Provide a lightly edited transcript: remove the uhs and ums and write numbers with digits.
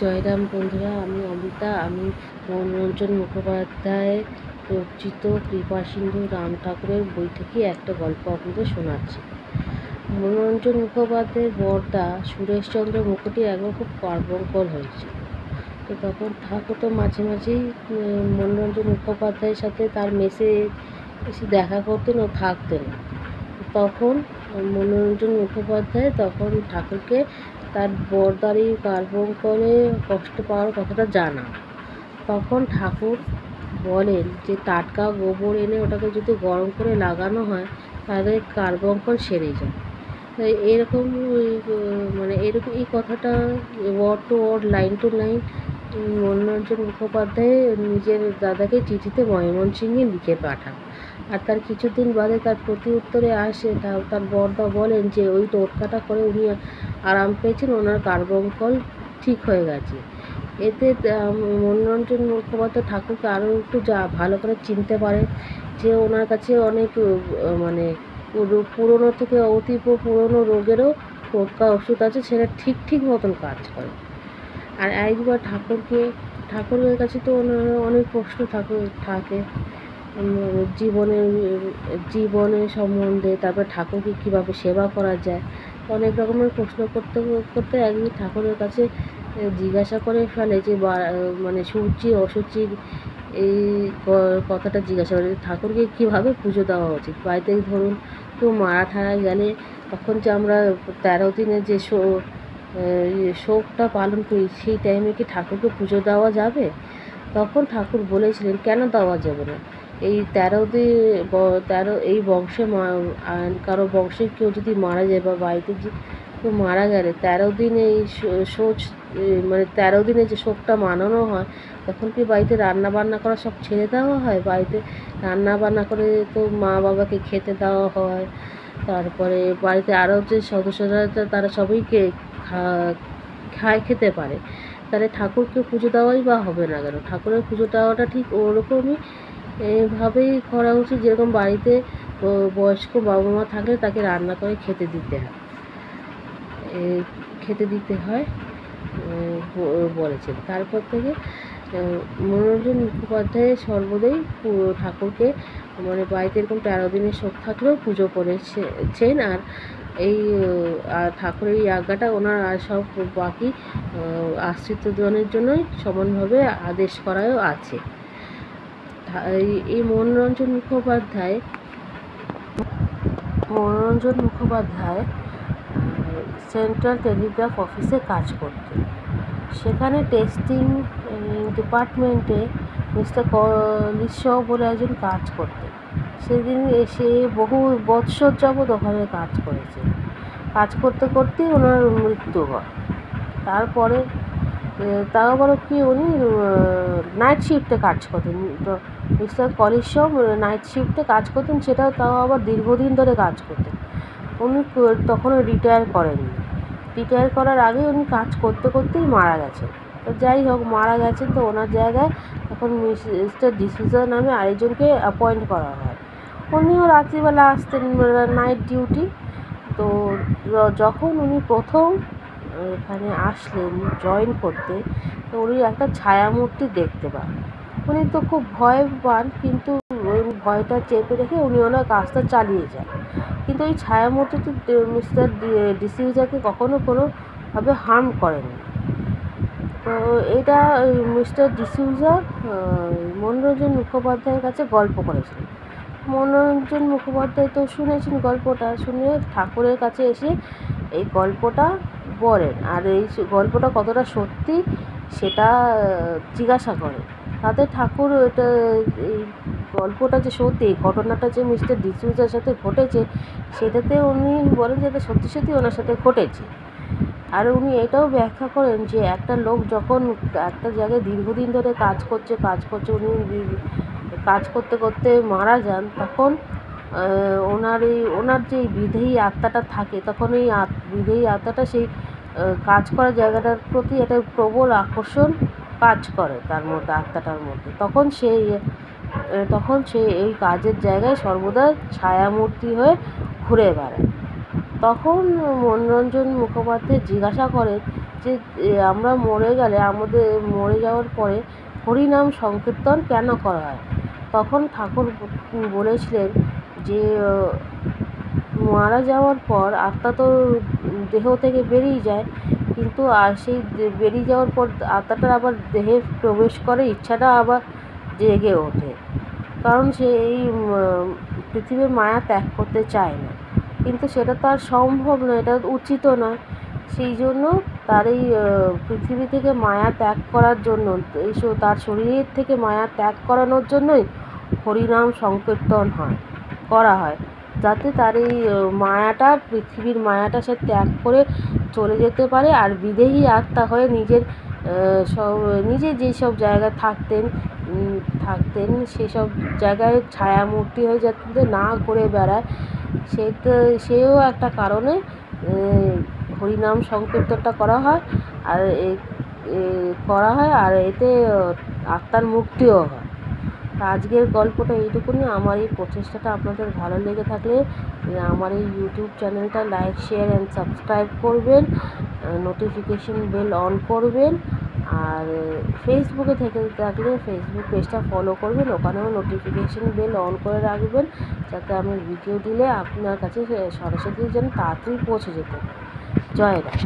জয়রাম বন্ধুরা, আমি অমিতা। আমি মনোরঞ্জন মুখোপাধ্যায় রচিত কৃপাসিন্ধু রাম ঠাকুরের বই থেকে একটা গল্প আপনাদের শোনাচ্ছি। মনোরঞ্জন মুখোপাধ্যায়ের বড়দা সুরেশচন্দ্র মুখোটি একবার খুব কার্বঙ্কল হয়েছিল। তো তখন ঠাকুর তো মাঝে মাঝেই মনোরঞ্জন মুখোপাধ্যায়ের সাথে তার মেসে এসে দেখা করতেন ও থাকতেন। তখন মনোরঞ্জন মুখোপাধ্যায় ঠাকুরকে তার বড়দার এই কার্বঙ্কলে কষ্ট পাওয়ার কথাটা জানান। তখন ঠাকুর বলেন যে টাটকা গোবর এনে ওটাকে যদি গরম করে লাগানো হয় তাহলে কার্বঙ্কল সেরে যায়। তাই এরকম এরকম এই কথাটা word to word, line to line Manoranjan Mukhopadhyay নিজের দাদাকে চিঠিতে ময়মনসিংহে লিখে পাঠান। আর তার কিছুদিন বাদে তার প্রতি উত্তরে আসে তার বড়দা বলেন যে ওই টোটকাটা করে উনি আরাম পেয়েছেন, ওনার কার্বঙ্কল ঠিক হয়ে গেছে। এতে মনোরঞ্জন মুখোপাধ্যায় ঠাকুরকে আরও একটু ভালো করে চিনতে পারে যে ওনার কাছে অনেক পুরনো থেকে অতি পুরনো রোগেরও টোটকা ওষুধ আছে, সেটা ঠিক মতন কাজ করে। আর একবার ঠাকুরের কাছে তো ওনার অনেক প্রশ্ন থাকে জীবনের সম্বন্ধে, তারপর ঠাকুরকে কীভাবে সেবা করা যায়, অনেক রকমের প্রশ্ন করতে করতে একদিন ঠাকুরের কাছে জিজ্ঞাসা করে ফেলে যে সূচি অসুচির এই কথাটা জিজ্ঞাসা করে ঠাকুরকে কীভাবে পুজো দেওয়া উচিত। বাড়িতে ধরুন কেউ মারা ঠারা গেলে তখন যে আমরা 13 দিনের যে শোকটা পালন করি, সেই টাইমে কি ঠাকুরকে পুজো দেওয়া যাবে? তখন ঠাকুর বলেছিলেন, কেন দেওয়া যাবে না। এই 13 এই বংশে কারো বংশে কেউ যদি মারা যায় বা বাড়িতে কেউ মারা গেলে 13 দিন এই 13 দিনে যে শোকটা মানানো হয়, তখন কি বাড়িতে রান্না বান্না করা সব ছেড়ে দেওয়া হয়? বাড়িতে রান্না বান্না করে তো মা বাবাকে খেতে দেওয়া হয়। তারপরে বাড়িতে আরও যে সদস্যরা তারা সবাই খেতে পারে। তাহলে ঠাকুরকে পুজো দেওয়াই বা হবে না কেন? ঠাকুরের পুজো দেওয়াটা ঠিক ওরকমই ভাবেই করা উচিত, যেরকম বাড়িতে বয়স্ক বাবা মা থাকলে তাকে রান্না করে খেতে দিতে হয় বলেছেন। তারপর থেকে মনোরঞ্জন মুখোপাধ্যায় সর্বদাই ঠাকুরকে বাড়িতে এরকম 13 দিনের শোক থাকলেও পুজো করেছেন। আর ঠাকুরের এই আজ্ঞাটা ওনার আর সব বাকি আশ্রিতজনের জন্যই সমানভাবে আদেশ করাও আছে। এই মনোরঞ্জন মুখোপাধ্যায় সেন্ট্রাল টেলিগ্রাফ অফিসে কাজ করতেন। সেখানে টেস্টিং ডিপার্টমেন্টে মিস্টার কলিশাও বলে একজন কাজ করতেন। সেদিন এসে বহু বৎসর যাবৎ ওখানে কাজ করেছেন। কাজ করতে করতেই ওনার মৃত্যু হয়। তারপরে তাও আবার কি উনি নাইট শিফটে কাজ করতেন। তো মিস্টার কলিশাও নাইট শিফটে কাজ করতেন, সেটাও তাও আবার দীর্ঘদিন ধরে কাজ করতেন। উনি তখনও রিটায়ার করেননি। রিটায়ার করার আগে উনি কাজ করতে করতেই মারা গেছেন। তো যাই হোক, মারা গেছেন, তো ওনার জায়গায় তখন মিস্টার ডিসুজা নামে আরেকজনকে অ্যাপয়েন্ট করা হয়। উনিও রাত্রিবেলা আসতেন, নাইট ডিউটি। তো যখন উনি প্রথম এখানে আসলেন জয়েন করতে, তো উনি একটা ছায়ামূর্তি দেখতে পান। উনি তো খুব ভয় পান, কিন্তু ওই ভয়টা চেপে রেখে উনি ওনার কাজটা চালিয়ে যান। কিন্তু ওই ছায়ামূর্তিটি মিস্টার ডিসুজাকে কখনো কোনোভাবে হার্ম করেনি। তো এটা মিস্টার ডিসুজা মনোরঞ্জন মুখোপাধ্যায়ের কাছে গল্প করেছিলেন। মনোরঞ্জন মুখোপাধ্যায় তো শুনেছেন, গল্পটা শুনে ঠাকুরের কাছে এসে এই গল্পটা বলেন, আর এই গল্পটা কতটা সত্যি সেটা জিজ্ঞাসা করেন। তাতে ঠাকুর এই গল্পটা যে সত্যি, এই ঘটনাটা যে মিস্টার ডিসুজার সাথে ঘটেছে, সেটাতে উনি বলেন যে এটা সত্যি ওনার সাথে ঘটেছে। আর উনি এটাও ব্যাখ্যা করেন যে একটা লোক যখন একটা জায়গায় দীর্ঘদিন ধরে কাজ করছে, উনি কাজ করতে করতে মারা যান, তখন ওনার যে বিদেহী আত্মাটা থাকে, তখন এই বিদেহী আত্মাটা সেই কাজ করা জায়গাটার প্রতি একটা প্রবল আকর্ষণ কাজ করে তার মধ্যে, আত্মাটার মধ্যে। তখন সে এই কাজের জায়গায় সর্বদা ছায়ামূর্তি হয়ে ঘুরে বেড়ায়। তখন মনোরঞ্জন মুখোপাধ্যায় জিজ্ঞাসা করেন যে আমরা মরে গেলে, আমাদের মরে যাওয়ার পরে হরিনাম সংকীর্তন কেন করা হয়। তখন ঠাকুর বলেছিলেন যে মারা যাওয়ার পর আত্মা তো দেহ থেকে বেরিয়ে যায়, কিন্তু আর সেই বেরিয়ে যাওয়ার পর আত্মাটা আবার দেহে প্রবেশ করে, ইচ্ছাটা আবার জেগে ওঠে, কারণ সে এই পৃথিবীর মায়া ত্যাগ করতে চায় না, কিন্তু সেটা তার সম্ভব নয়, এটা উচিত নয়। সেই জন্য তার এই পৃথিবী থেকে মায়া ত্যাগ করার জন্য, এই তার শরীরের থেকে মায়া ত্যাগ করানোর জন্যই হরিনাম সংকীর্তন করা হয়, যাতে তার এই মায়াটা, পৃথিবীর মায়াটা সে ত্যাগ করে চলে যেতে পারে, আর বিদেহী আত্মা হয়ে নিজে যেসব জায়গায় থাকতেন সেসব জায়গায় ছায়ামূর্তি হয়ে যাতে না ঘুরে বেড়ায়, সেও একটা কারণে হরিনাম সংকীর্তনটা করা হয়। আর এতে আত্মার মুক্তিও হয়। আজকের গল্পটা এইটুকুনি। আমার এই প্রচেষ্টাটা আপনাদের ভালো লেগে থাকলে আমার এই ইউটিউব চ্যানেলটা লাইক, শেয়ার অ্যান্ড সাবস্ক্রাইব করবেন, নোটিফিকেশন বেল অন করবেন, আর ফেসবুকে থেকে থাকলে ফেসবুক পেজটা ফলো করবেন, ওখানেও নোটিফিকেশন বেল অন করে রাখবেন, যাতে আমি ভিডিও দিলে আপনার কাছে সরাসরি যেন তাড়াতাড়ি পৌঁছে যেতে। জয় রাম।